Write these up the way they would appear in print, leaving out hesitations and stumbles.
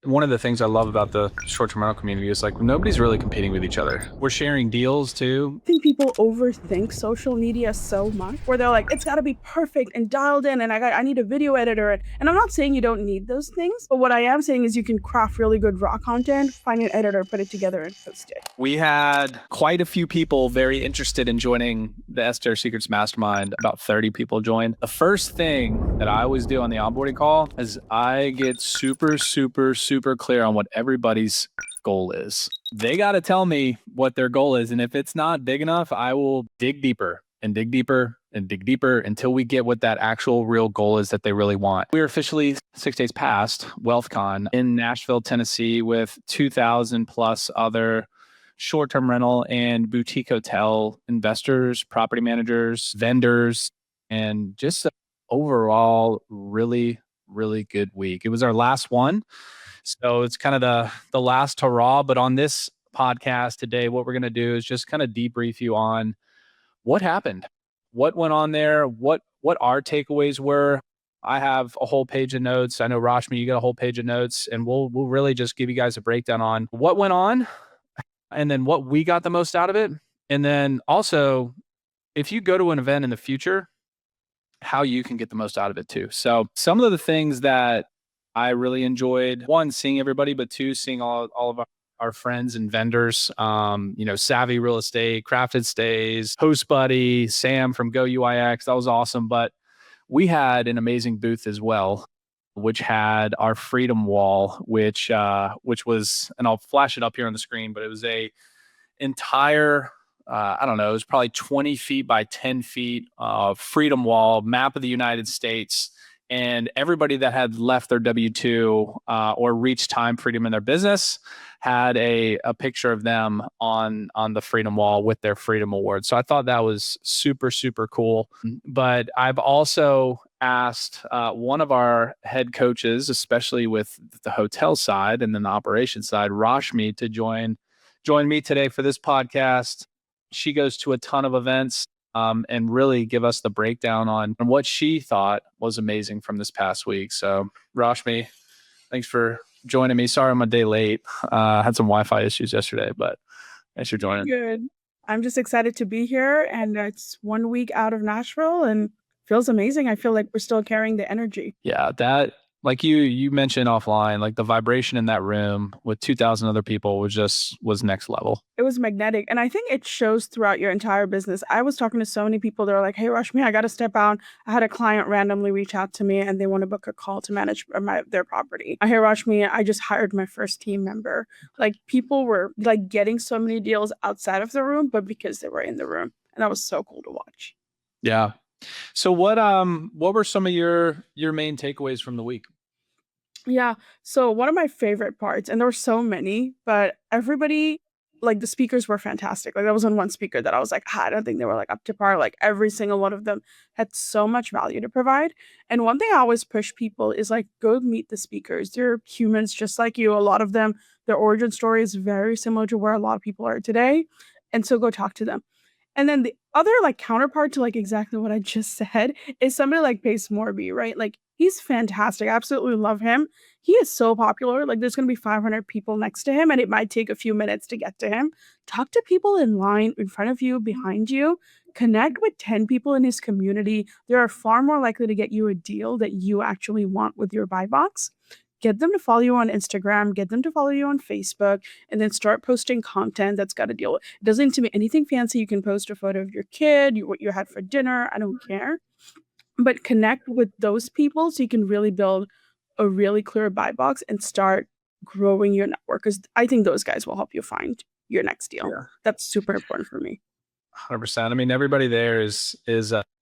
One of the things I love about the short-term rental community is like nobody's really competing with each other. We're sharing deals too. I think people overthink social media so much where they're like, it's got to be perfect and dialed in, and I need a video editor. And I'm not saying you don't need those things, but what I am saying is you can craft really good raw content, find an editor, put it together, and post it. We had quite a few people very interested in joining the STR Secrets Mastermind. About 30 people joined. The first thing that I always do on the onboarding call is I get super clear on what everybody's goal is. They got to tell me what their goal is. And if it's not big enough, I will dig deeper and dig deeper and dig deeper until we get what that actual real goal is that they really want. We're officially 6 days past WealthCon in Nashville, Tennessee, with 2,000 plus other short-term rental and boutique hotel investors, property managers, vendors, and just overall really good week. It was our last one. So it's kind of the last hurrah. But on this podcast today, what we're going to do is just kind of debrief you on what happened, what went on there, what our takeaways were. I have a whole page of notes. I know Rashmi, you got a whole page of notes, and we'll really just give you guys a breakdown on what went on and then what we got the most out of it. And then also, if you go to an event in the future, how you can get the most out of it too. So some of the things that I really enjoyed, one, seeing everybody, but two, seeing all of our friends and vendors, Savvy Real Estate, Crafted Stays, Host Buddy, Sam from Go UIX. That was awesome. But we had an amazing booth as well, which had our Freedom Wall, which was, and I'll flash it up here on the screen, but it was a entire, I don't know, it was probably 20 feet by 10 feet Freedom Wall, map of the United States. And everybody that had left their W-2 or reached time freedom in their business had a picture of them on the Freedom Wall with their Freedom Award. So I thought that was super cool. But I've also asked one of our head coaches, especially with the hotel side and then the operations side, Rashmi, to join me today for this podcast. She goes to a ton of events. And really give us the breakdown on what she thought was amazing from this past week. So, Rashmi, thanks for joining me. Sorry I'm a day late. Had some Wi-Fi issues yesterday, but thanks for joining. Good. I'm just excited to be here, and it's 1 week out of Nashville and feels amazing. I feel like we're still carrying the energy. Yeah, that, like you mentioned offline, like the vibration in that room with 2,000 other people was next level. It was magnetic. And I think it shows throughout your entire business. I was talking to so many people that are like, hey, Rashmi, I got to step out. I had a client randomly reach out to me and they want to book a call to manage their property. Hey, Rashmi, I just hired my first team member. Like, people were like getting so many deals outside of the room, but because they were in the room. And that was so cool to watch. Yeah. So what were some of your main takeaways from the week? Yeah. So one of my favorite parts, and there were so many, but everybody, like, the speakers were fantastic. Like, there was one speaker that I was like, I don't think they were like up to par. Like, every single one of them had so much value to provide. And one thing I always push people is like, go meet the speakers. They're humans just like you. A lot of them, their origin story is very similar to where a lot of people are today. And so go talk to them. And then the other like counterpart to like exactly what I just said is somebody like Pace Morby, right? Like, he's fantastic. I absolutely love him. He is so popular. Like, there's going to be 500 people next to him, and it might take a few minutes to get to him. Talk to people in line, in front of you, behind you. Connect with 10 people in his community. They are far more likely to get you a deal that you actually want with your buy box. Get them to follow you on Instagram, get them to follow you on Facebook, and then start posting content that's got to deal with. It doesn't need to be anything fancy. You can post a photo of your kid, what you had for dinner. I don't care. But connect with those people so you can really build a really clear buy box and start growing your network. Because I think those guys will help you find your next deal. Yeah. That's super important for me. 100%. I mean, everybody there is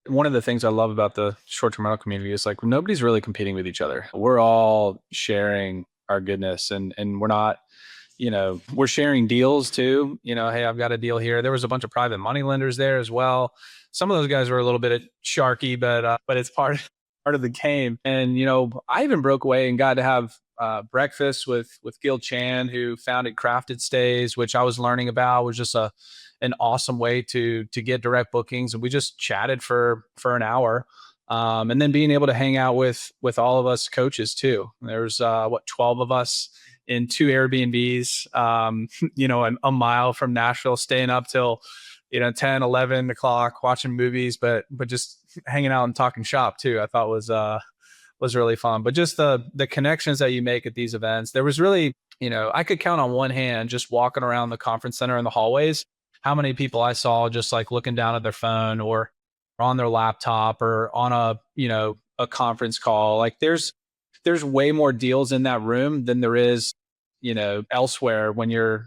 one of the things I love about the short-term rental community is like nobody's really competing with each other. We're all sharing our goodness, and we're not, we're sharing deals too. Hey, I've got a deal here. There was a bunch of private money lenders there as well. Some of those guys were a little bit sharky, but it's part of the game. And I even broke away and got to have breakfast with Gil Chan, who founded Crafted Stays, which I was learning about was just an awesome way to get direct bookings. And we just chatted for an hour. And then being able to hang out with all of us coaches too. There's 12 of us in 2 Airbnbs, a mile from Nashville, staying up till, 10, 11 o'clock, watching movies, but just hanging out and talking shop too. I thought was really fun. But just the connections that you make at these events, there was really, I could count on one hand just walking around the conference center in the hallways, how many people I saw just like looking down at their phone or on their laptop or on a conference call. Like there's way more deals in that room than there is, elsewhere when you're,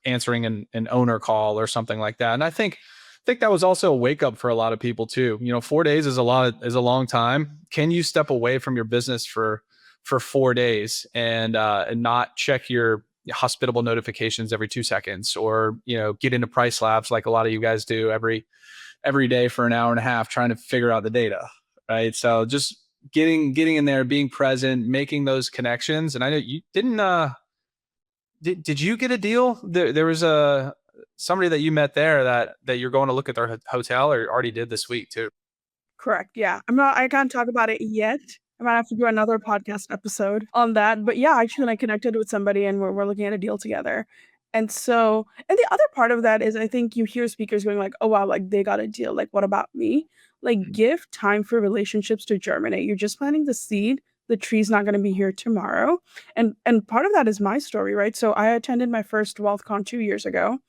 answering an owner call or something like that. And I think that was also a wake up for a lot of people too. 4 days is a long time. Can you step away from your business for 4 days and not check your hospitable notifications every 2 seconds, or get into price labs like a lot of you guys do every day for an hour and a half trying to figure out the data, right? So just getting in there, being present, making those connections. And I know you didn't. Did you get a deal? There was somebody that you met there that you're going to look at their hotel, or already did this week too. Correct. Yeah. I can't talk about it yet. I might have to do another podcast episode on that. But yeah, actually, I connected with somebody and we're looking at a deal together. And the other part of that is I think you hear speakers going like, oh, wow, like they got a deal. Like, what about me? Like, give time for relationships to germinate. You're just planting the seed. The tree's not going to be here tomorrow. And part of that is my story, right? So I attended my first WealthCon 2 years ago.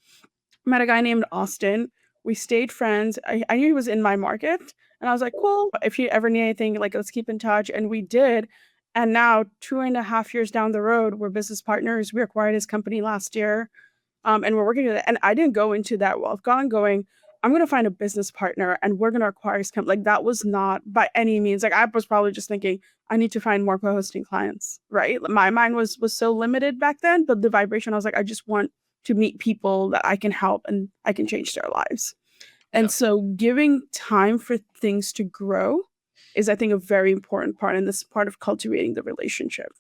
Met a guy named Austin. We stayed friends. I knew he was in my market. And I was like, cool, if you ever need anything, like, let's keep in touch. And we did. And now 2.5 years down the road, we're business partners. We acquired his company last year. And we're working with it. And I didn't go into that WealthCon going, I'm going to find a business partner and we're going to acquire his company. Like, that was not by any means. Like, I was probably just thinking, I need to find more co-hosting clients, right? My mind was so limited back then, but the vibration, I was like, I just want to meet people that I can help and I can change their lives. And so giving time for things to grow is, I think, a very important part, and this part of cultivating the relationship.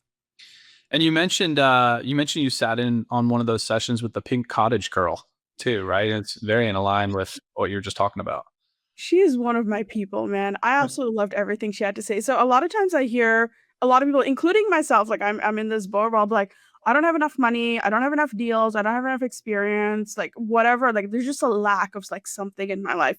And you mentioned you sat in on one of those sessions with the Pink Cottage girl too, right? It's very in line with what you're just talking about. She is one of my people, man. I absolutely loved everything she had to say. So a lot of times I hear a lot of people, including myself, like I'm in this boat where I'll be like, I don't have enough money, I don't have enough deals, I don't have enough experience, like whatever. Like there's just a lack of like something in my life.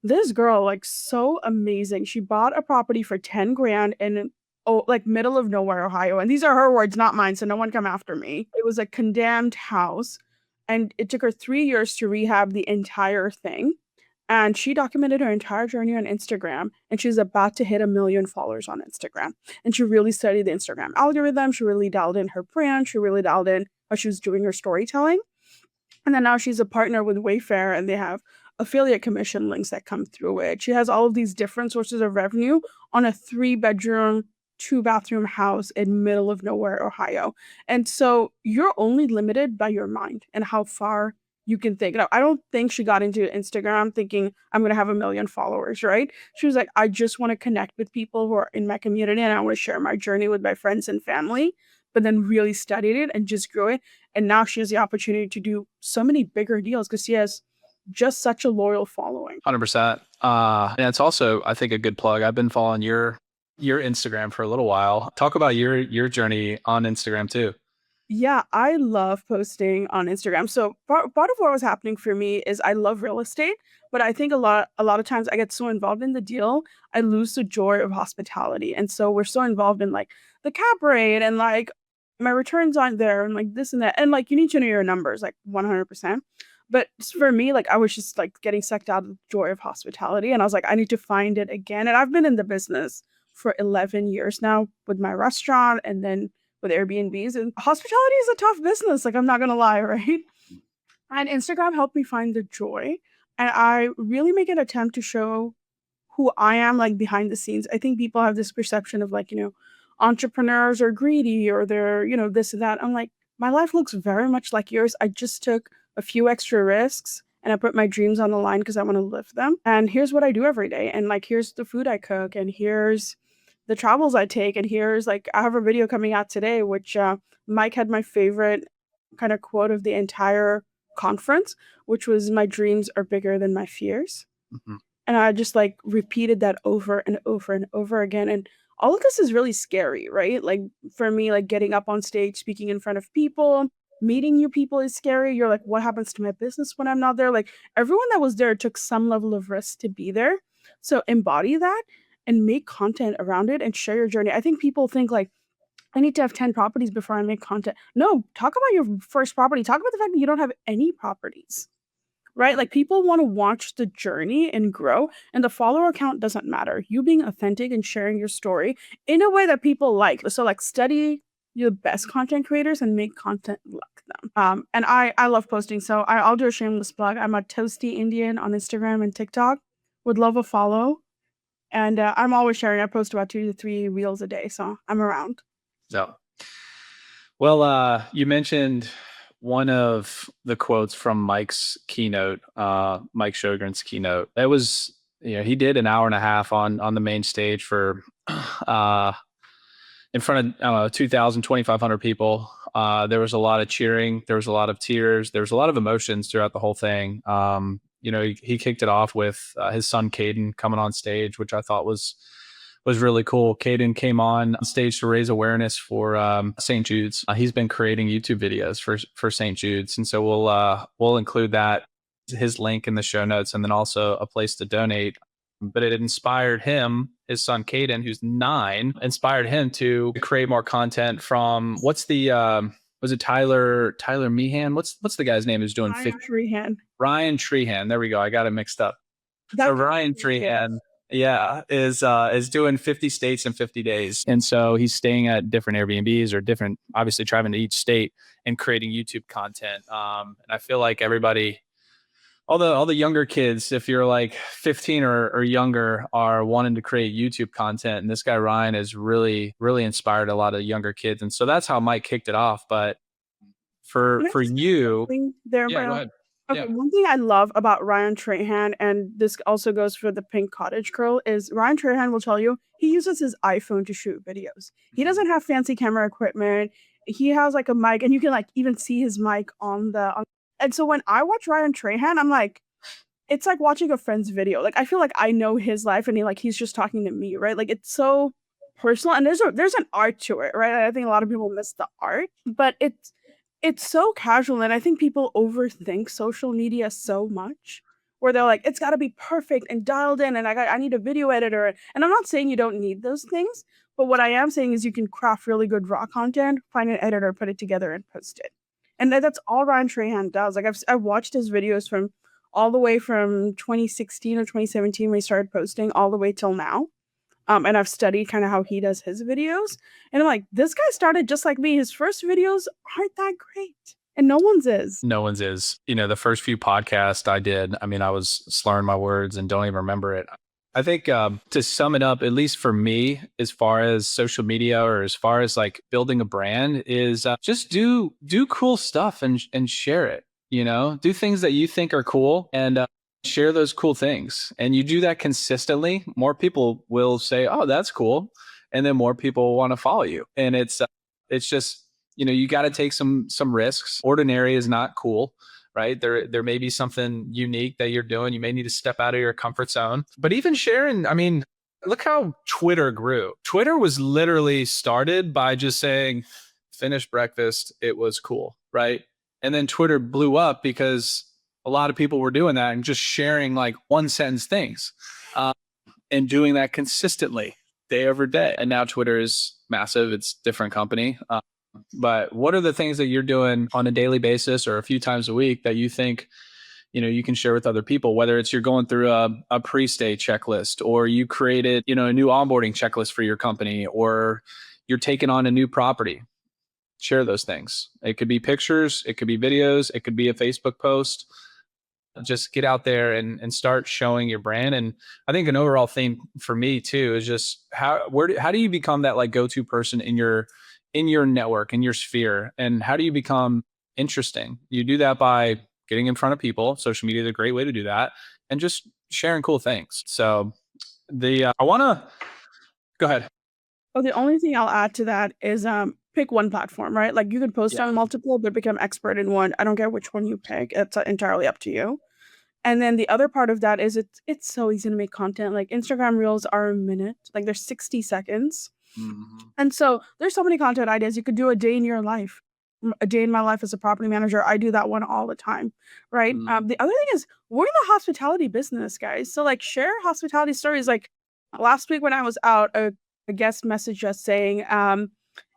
This girl, like, so amazing. She bought a property for 10 grand in like middle of nowhere, Ohio. And these are her words, not mine. So no one come after me. It was a condemned house. And it took her 3 years to rehab the entire thing. And she documented her entire journey on Instagram. And she's about to hit 1 million followers on Instagram. And she really studied the Instagram algorithm. She really dialed in her brand. She really dialed in how she was doing her storytelling. And then now she's a partner with Wayfair, and they have affiliate commission links that come through it. She has all of these different sources of revenue on a 3-bedroom, 2-bathroom house in middle of nowhere, Ohio. And so you're only limited by your mind and how far you can think. Now, I don't think she got into Instagram thinking I'm going to have 1 million followers, right? She was like, I just want to connect with people who are in my community and I want to share my journey with my friends and family, but then really studied it and just grew it. And now she has the opportunity to do so many bigger deals because she has just such a loyal following. 100%. And it's also, I think, a good plug. I've been following your Instagram for a little while. Talk about your journey on Instagram too. Yeah, I love posting on Instagram. So part of what was happening for me is I love real estate, but I think a lot of times I get so involved in the deal, I lose the joy of hospitality. And so we're so involved in like the cap rate and like my returns aren't there and like this and that. And like you need to know your numbers like 100%. But for me, like I was just like getting sucked out of the joy of hospitality. And I was like, I need to find it again. And I've been in the business for 11 years now with my restaurant and then with Airbnbs, and hospitality is a tough business. Like, I'm not going to lie, right? And Instagram helped me find the joy. And I really make an attempt to show who I am, like behind the scenes. I think people have this perception of like, entrepreneurs are greedy or they're, this and that. I'm like, my life looks very much like yours. I just took a few extra risks and I put my dreams on the line because I want to live them. And here's what I do every day. And like, here's the food I cook and here's the travels I take. And here's like, I have a video coming out today, which Mike had my favorite kind of quote of the entire conference, which was my dreams are bigger than my fears. Mm-hmm. And I just like repeated that over and over and over again. And all of this is really scary, right? Like for me, like getting up on stage, speaking in front of people, meeting new people is scary. You're like, what happens to my business when I'm not there? Like everyone that was there took some level of risk to be there. So embody that and make content around it and share your journey. I think people think like, I need to have 10 properties before I make content. No, talk about your first property. Talk about the fact that you don't have any properties, right? Like people want to watch the journey and grow, and the follower count doesn't matter. You being authentic and sharing your story in a way that people like. So like study your best content creators and make content like them. And I love posting. So I'll do a shameless plug. I'm a toasty Indian on Instagram and TikTok. Would love a follow. And I'm always sharing. I post about 2 to 3 reels a day. So I'm around. So, well, you mentioned one of the quotes from Mike's keynote, Mike Sjogren's keynote. That was, he did an hour and a half on the main stage for in front of, I don't know, 2,000, 2,500 people. There was a lot of cheering. There was a lot of tears. There was a lot of emotions throughout the whole thing. He kicked it off with his son Caden coming on stage, which I thought was really cool. Caden came on stage to raise awareness for St. Jude's. He's been creating YouTube videos for St. Jude's, and so we'll include that, his link in the show notes, and then also a place to donate. But it inspired him, his son Caden, who's 9, inspired him to create more content from was it Tyler Meehan? What's the guy's name who's doing Ryan Trehan. Ryan Trehan. There we go. I got it mixed up. So Ryan Trehan, is doing 50 states in 50 days. And so he's staying at different Airbnbs or different, obviously traveling to each state and creating YouTube content. And I feel like everybody, all the younger kids, if you're like 15 or younger, are wanting to create YouTube content. And this guy, Ryan, has really, really inspired a lot of younger kids. And so that's how Mike kicked it off. But for you, go ahead. Okay, one thing I love about Ryan Trahan, and this also goes for the Pink Cottage Girl, is Ryan Trahan will tell you he uses his iPhone to shoot videos. He doesn't have fancy camera equipment. He has like a mic, and you can like even see his mic on the. And so when I watch Ryan Trahan, I'm like, it's like watching a friend's video. Like I feel like I know his life, and he's just talking to me, right? Like it's so personal, and there's an art to it, right? I think a lot of people miss the art, but it's so casual, and I think people overthink social media so much, where they're like, it's got to be perfect and dialed in, and I need a video editor. And I'm not saying you don't need those things, but what I am saying is you can craft really good raw content, find an editor, put it together, and post it. And that's all Ryan Trahan does. Like I've watched his videos from all the way from 2016 or 2017 when he started posting all the way till now. And I've studied kind of how he does his videos. And I'm like, this guy started just like me. His first videos aren't that great. And no one's is. No one's is. The first few podcasts I did, I was slurring my words and don't even remember it. I think to sum it up, at least for me, as far as social media or as far as like building a brand, is just do cool stuff and share it. Do things that you think are cool and share those cool things. And you do that consistently, more people will say, oh, that's cool. And then more people want to follow you. And it's just, you got to take some risks. Ordinary is not cool, right? There may be something unique that you're doing. You may need to step out of your comfort zone. But even sharing, look how Twitter grew. Twitter was literally started by just saying, finish breakfast. It was cool, right? And then Twitter blew up because a lot of people were doing that and just sharing like one sentence things and doing that consistently day over day. And now Twitter is massive. It's a different company. But what are the things that you're doing on a daily basis or a few times a week that you think, you can share with other people, whether it's you're going through a pre-stay checklist, or you created, a new onboarding checklist for your company, or you're taking on a new property. Share those things. It could be pictures, it could be videos, it could be a Facebook post. Just get out there and start showing your brand. And I think an overall theme for me too is just how do you become that like go-to person in your network, in your sphere, and how do you become interesting? You do that by getting in front of people. Social media is a great way to do that, and just sharing cool things. So I want to go ahead. Oh, the only thing I'll add to that is pick one platform, right? Like you could post on multiple, but become expert in one. I don't care which one you pick. It's entirely up to you. And then the other part of that is it's so easy to make content. Like Instagram Reels are a minute, like they're 60 seconds. Mhm. And so there's so many content ideas. You could do a day in your life, a day in my life as a property manager. I do that one all the time, right? Mhm. The other thing is we're in the hospitality business, guys. So like share hospitality stories. Like last week when I was out, a guest messaged us saying,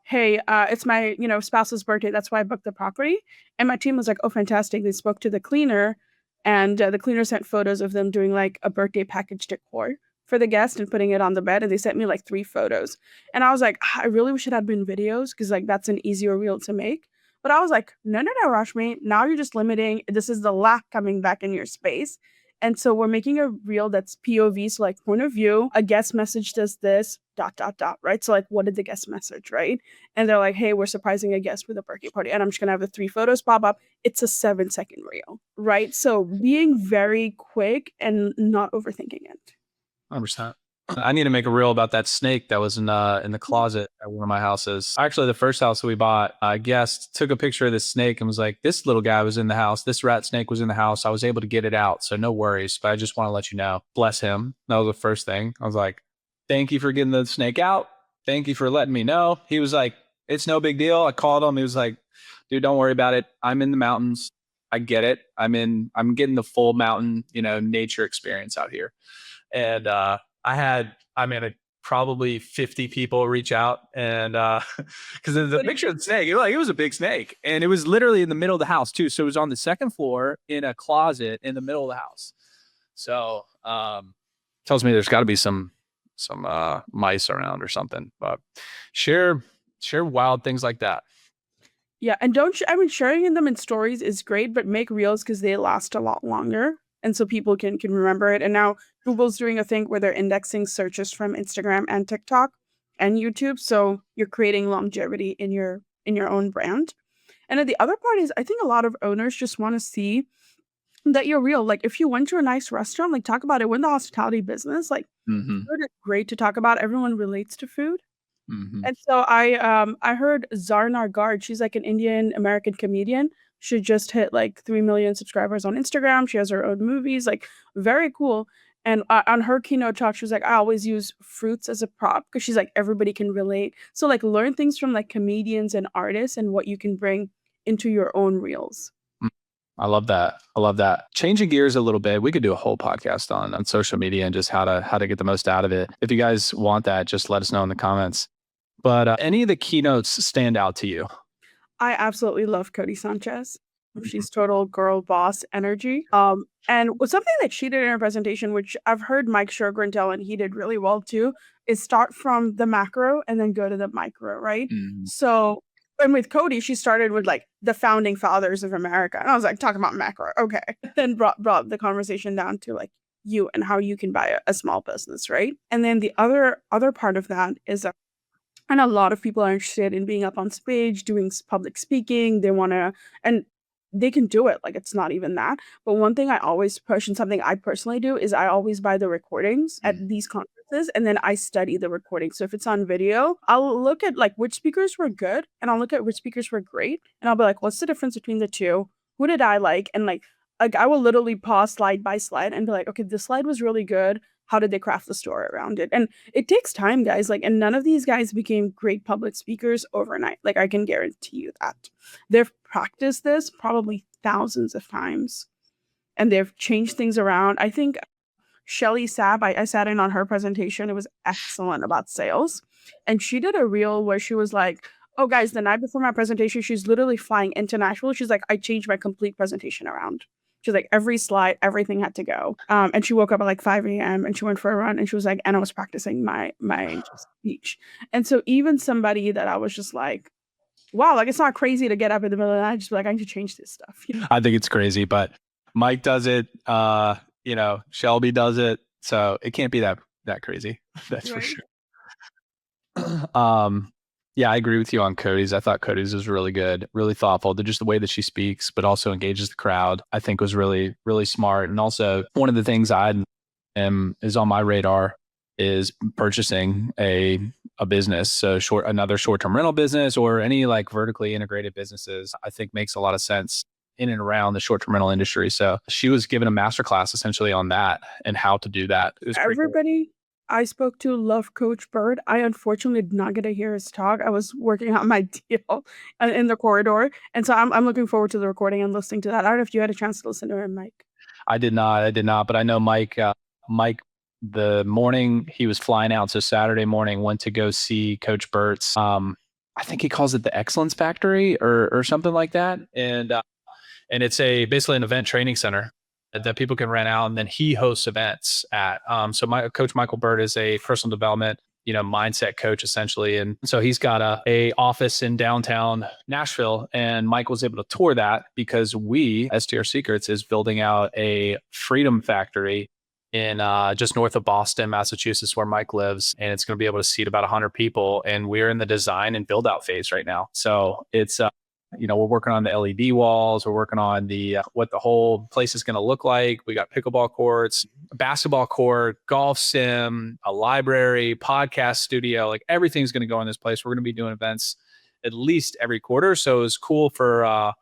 "Hey, it's my spouse's birthday. That's why I booked the property." And my team was like, "Oh, fantastic!" They spoke to the cleaner, and the cleaner sent photos of them doing like a birthday package decor for the guest and putting it on the bed. And they sent me like 3 photos. And I was like, "Ah, I really wish it had been videos because like that's an easier reel to make." But I was like, no, no, no, Rashmi. Now you're just limiting. This is the lack coming back in your space. And so we're making a reel that's POV, so like point of view. A guest message does this, dot, dot, dot, right? So like, what did the guest message, right? And they're like, hey, we're surprising a guest with a birthday party. And I'm just going to have the 3 photos pop up. It's a 7-second reel, right? So being very quick and not overthinking it. 100%. I need to make a reel about that snake that was in the closet at one of my houses. Actually, the first house that we bought, a guest took a picture of this snake and was like, "This little guy was in the house. This rat snake was in the house. I was able to get it out, so no worries. But I just want to let you know, bless him." That was the first thing. I was like, "Thank you for getting the snake out. Thank you for letting me know." He was like, "It's no big deal." I called him. He was like, "Dude, don't worry about it. I'm in the mountains. I get it. I'm getting the full mountain, nature experience out here." And probably 50 people reach out, and because the picture of the snake, it was a big snake, and it was literally in the middle of the house too. So it was on the second floor in a closet in the middle of the house. So tells me there's got to be some mice around or something. But share wild things like that. Yeah, and don't I mean sharing them in stories is great, but make reels because they last a lot longer, and so people can remember it. And now Google's doing a thing where they're indexing searches from Instagram and TikTok and YouTube, so you're creating longevity in your own brand. And then the other part is I think a lot of owners just want to see that you're real. Like if you went to a nice restaurant, like talk about it. We're in the hospitality business, like Mm-hmm. food is great to talk about. Everyone relates to food. Mm-hmm. And so I heard Zarnar Garg, she's like an Indian American comedian. She just hit like 3 million subscribers on Instagram. She has her own movies, like very cool. And on her keynote talk, she was like, I always use fruits as a prop because she's like, everybody can relate. So like learn things from like comedians and artists and what you can bring into your own reels. I love that. I love that. Changing gears a little bit, we could do a whole podcast on social media and just how to get the most out of it. If you guys want that, just let us know in the comments. But any of the keynotes stand out to you? I absolutely love Cody Sanchez. She's total girl boss energy. And something that she did in her presentation, which I've heard Mike Shergren tell, and he did really well too, is start from the macro and then go to the micro, right? Mm. So, and with Cody, she started with like the founding fathers of America, and I was like, talking about macro, okay. Then brought the conversation down to like you and how you can buy a small business, right? And then the other part of that is and a lot of people are interested in being up on stage, doing public speaking. They want to, and they can do it. Like it's not even that. But one thing I always push and something I personally do is I always buy the recordings at these conferences and then I study the recording. So if it's on video, I'll look at like which speakers were good and I'll look at which speakers were great. And I'll be like, what's the difference between the two? Who did I like? And like I will literally pause slide by slide and be like, okay, this slide was really good. How did they craft the story around it? And it takes time, guys. Like, and none of these guys became great public speakers overnight. Like, I can guarantee you that. They've practiced this probably thousands of times and they've changed things around. I think Shelly Sapp, I sat in on her presentation. It was excellent about sales. And she did a reel where she was like, oh, guys, the night before my presentation, she's literally flying international. She's like, I changed my complete presentation around. She's like, every slide, everything had to go. And she woke up at like 5 a.m. and she went for a run and she was like, and I was practicing my speech. And so even somebody that I was just like, wow, like it's not crazy to get up in the middle of the night, just be like, I need to change this stuff. I think it's crazy, but Mike does it. Shelby does it, so it can't be that crazy. That's for sure. Yeah, I agree with you on Cody's. I thought Cody's was really good, really thoughtful. Just the way that she speaks, but also engages the crowd, I think was really, really smart. And also one of the things is on my radar is purchasing a business. So another short-term rental business or any like vertically integrated businesses, I think makes a lot of sense. in and around the short-term rental industry. So she was given a masterclass essentially on that and how to do that. It was pretty cool. Everybody I spoke to loved Coach Bird. I unfortunately did not get to hear his talk. I was working on my deal in the corridor, and so I'm looking forward to the recording and listening to that. I don't know if you had a chance to listen to him, Mike. I did not, but I know Mike, the morning he was flying out, so Saturday morning, went to go see Coach Burt's. I think he calls it the Excellence Factory or something like that, and it's basically an event training center that people can rent out, and then he hosts events at. So my coach Michael Burt is a personal development, mindset coach essentially, and so he's got a office in downtown Nashville, and Mike was able to tour that because STR Secrets is building out a Freedom Factory in just north of Boston, Massachusetts, where Mike lives, and it's going to be able to seat about 100 people, and we're in the design and build out phase right now. So it's we're working on the LED walls. We're working on the what the whole place is going to look like. We got pickleball courts, a basketball court, golf sim, a library, podcast studio. Like everything's going to go in this place. We're going to be doing events at least every quarter. So it's cool for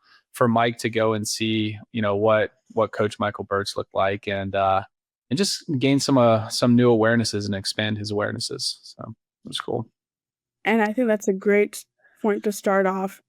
Mike to go and see what Coach Michael Burt's looked like and just gain some new awarenesses and expand his awarenesses. So it was cool. And I think that's a great point to start off,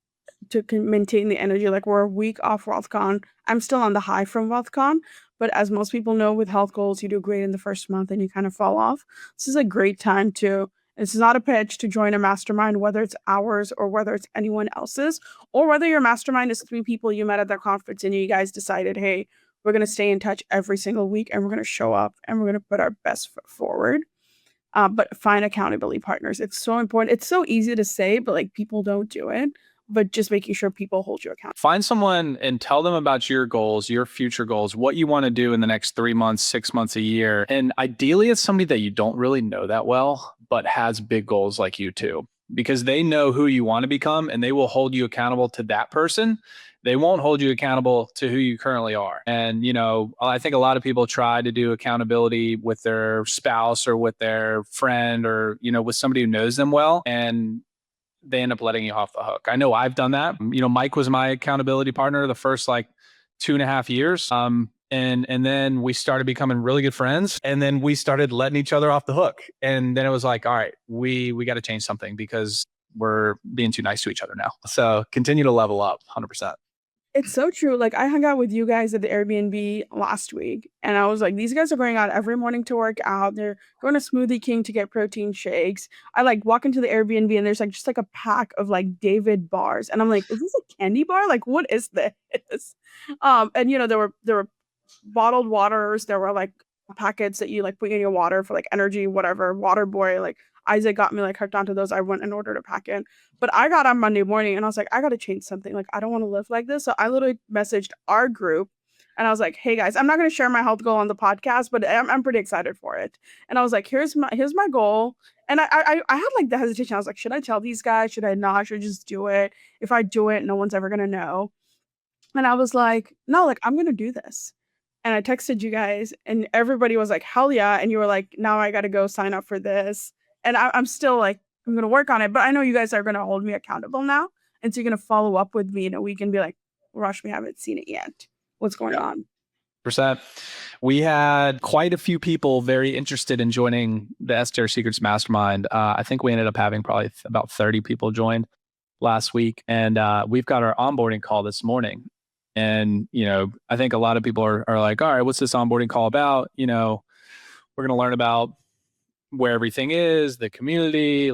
to maintain the energy. Like, we're a week off WealthCon. I'm still on the high from WealthCon, but as most people know, with health goals, you do great in the first month and you kind of fall off. This is a great time this is not a pitch, to join a mastermind, whether it's ours or whether it's anyone else's, or whether your mastermind is 3 people you met at that conference and you guys decided, hey, we're going to stay in touch every single week and we're going to show up and we're going to put our best foot forward. But find accountability partners. It's so important. It's so easy to say, but like, people don't do it. But just making sure people hold you accountable. Find someone and tell them about your goals, your future goals, what you want to do in the next 3 months, 6 months, a year. And ideally, it's somebody that you don't really know that well, but has big goals like you too, because they know who you want to become and they will hold you accountable to that person. They won't hold you accountable to who you currently are. And, I think a lot of people try to do accountability with their spouse or with their friend or, with somebody who knows them well. And they end up letting you off the hook. I know I've done that. Mike was my accountability partner the first 2.5 years. And then we started becoming really good friends. And then we started letting each other off the hook. And then it was like, all right, we got to change something because we're being too nice to each other now. So continue to level up 100%. It's so true. Like, I hung out with you guys at the Airbnb last week, and I was like, these guys are going out every morning to work out. They're going to Smoothie King to get protein shakes. I walk into the Airbnb and there's just a pack of David bars. And I'm like, is this a candy bar? Like, what is this? And there were bottled waters. There were packets that you put in your water for energy, whatever, water boy. Isaac got me hooked onto those. I went and ordered a packet. But I got on Monday morning and I was like, I got to change something. I don't want to live like this. So I literally messaged our group and I was like, hey guys, I'm not going to share my health goal on the podcast, but I'm pretty excited for it. And I was like, here's my goal. And I had the hesitation. I was like, should I tell these guys? Should I not? Should I just do it? If I do it, no one's ever going to know. And I was like, no, I'm going to do this. And I texted you guys and everybody was like, hell yeah. And you were like, now I got to go sign up for this. And I'm still I'm going to work on it, but I know you guys are going to hold me accountable now. And so you're going to follow up with me in a week and be like, Rush, we haven't seen it yet. What's going on? %. We had quite a few people very interested in joining the STR Secrets Mastermind. I think we ended up having probably about 30 people joined last week. And we've got our onboarding call this morning. And, I think a lot of people are like, all right, what's this onboarding call about? We're going to learn about where everything is, the community,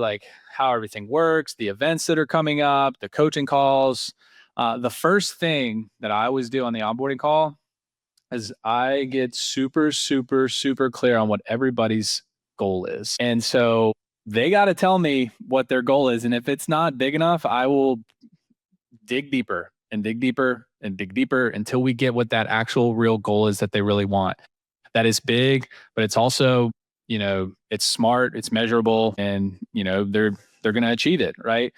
how everything works, the events that are coming up, the coaching calls. The first thing that I always do on the onboarding call is I get super, super, super clear on what everybody's goal is. And so they got to tell me what their goal is. And if it's not big enough, I will dig deeper and dig deeper and dig deeper until we get what that actual real goal is that they really want. That is big, but it's also, it's smart, it's measurable, and, they're going to achieve it. Right.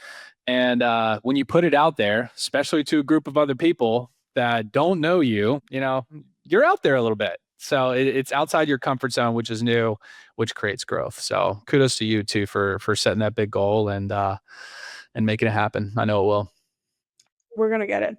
And when you put it out there, especially to a group of other people that don't know you, you're out there a little bit. So it's outside your comfort zone, which is new, which creates growth. So kudos to you too for setting that big goal and making it happen. I know it will. We're going to get it.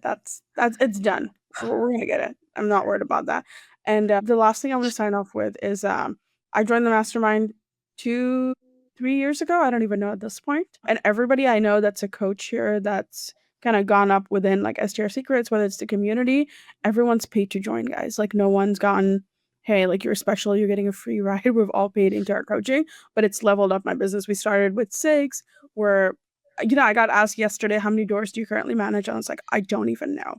It's done. We're gonna get it. I'm not worried about that. And the last thing I'm gonna sign off with is I joined the mastermind 2, 3 years ago. I don't even know at this point. And everybody I know that's a coach here that's kind of gone up within like STR secrets, whether it's the community, everyone's paid to join, guys. Like no one's gone, hey, like you're special, you're getting a free ride. We've all paid into our coaching, but it's leveled up my business. We started with 6. Where I got asked yesterday, how many doors do you currently manage? And I was like, I don't even know.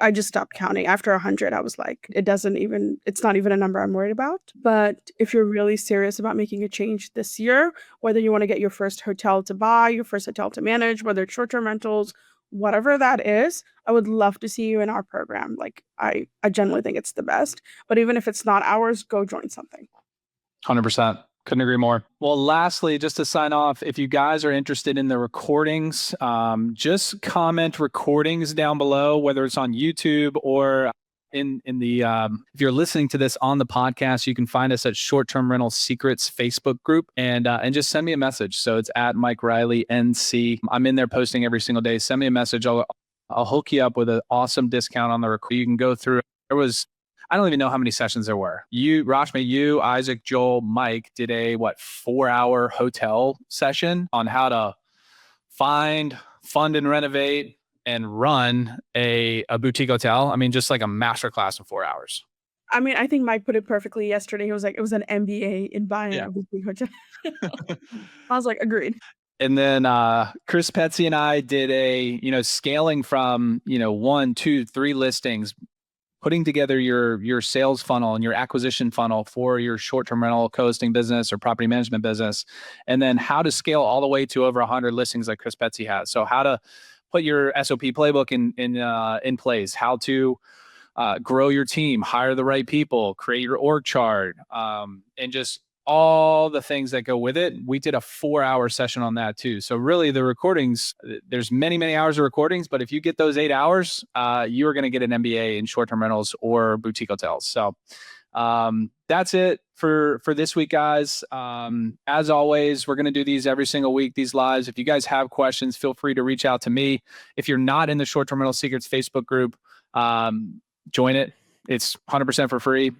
I just stopped counting. After 100, I was like, it's not even a number I'm worried about. But if you're really serious about making a change this year, whether you want to get your first hotel to buy, your first hotel to manage, whether it's short-term rentals, whatever that is, I would love to see you in our program. Like I genuinely think it's the best. But even if it's not ours, go join something. 100%. Couldn't agree more. Well, lastly, just to sign off, if you guys are interested in the recordings, just comment recordings down below, whether it's on YouTube or in the if you're listening to this on the podcast, you can find us at Short Term Rental Secrets Facebook group and just send me a message. So it's at Mike Riley NC. I'm in there posting every single day. Send me a message. I'll hook you up with an awesome discount on the record. You can go through. I don't even know how many sessions there were. Rashmi, Isaac, Joel, Mike did a 4-hour hotel session on how to find, fund, and renovate and run a boutique hotel. I mean, just like a masterclass in 4 hours. I mean, I think Mike put it perfectly yesterday. He was like, it was an MBA in buying a boutique hotel. I was like, agreed. And then Chris Petsy and I did a, scaling from, 1, 2, 3 listings, putting together your sales funnel and your acquisition funnel for your short-term rental co-hosting business or property management business, and then how to scale all the way to over 100 listings like Chris Petsy has. So how to put your SOP playbook in place, how to grow your team, hire the right people, create your org chart, and just all the things that go with it. We did a 4-hour session on that too. So really the recordings, there's many, many hours of recordings, but if you get those 8 hours, you are going to get an MBA in short-term rentals or boutique hotels. So that's it for this week, guys. As always, we're going to do these every single week, these lives. If you guys have questions, feel free to reach out to me. If you're not in the Short-Term Rental Secrets Facebook group, join it. It's 100% for free.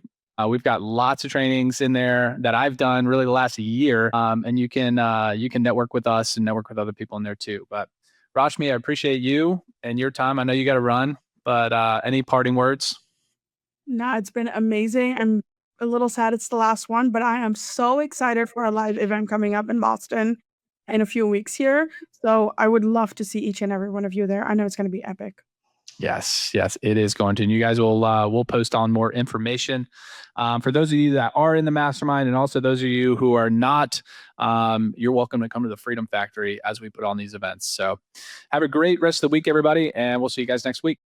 We've got lots of trainings in there that I've done really the last year. And you can network with us and network with other people in there too. But Rashmi, I appreciate you and your time. I know you got to run, but any parting words? No, it's been amazing. I'm a little sad it's the last one, but I am so excited for our live event coming up in Boston in a few weeks here. So I would love to see each and every one of you there. I know it's going to be epic. Yes, it is going to. And you guys we'll post on more information. For those of you that are in the mastermind, and also those of you who are not, you're welcome to come to the Freedom Factory as we put on these events. So have a great rest of the week, everybody, and we'll see you guys next week.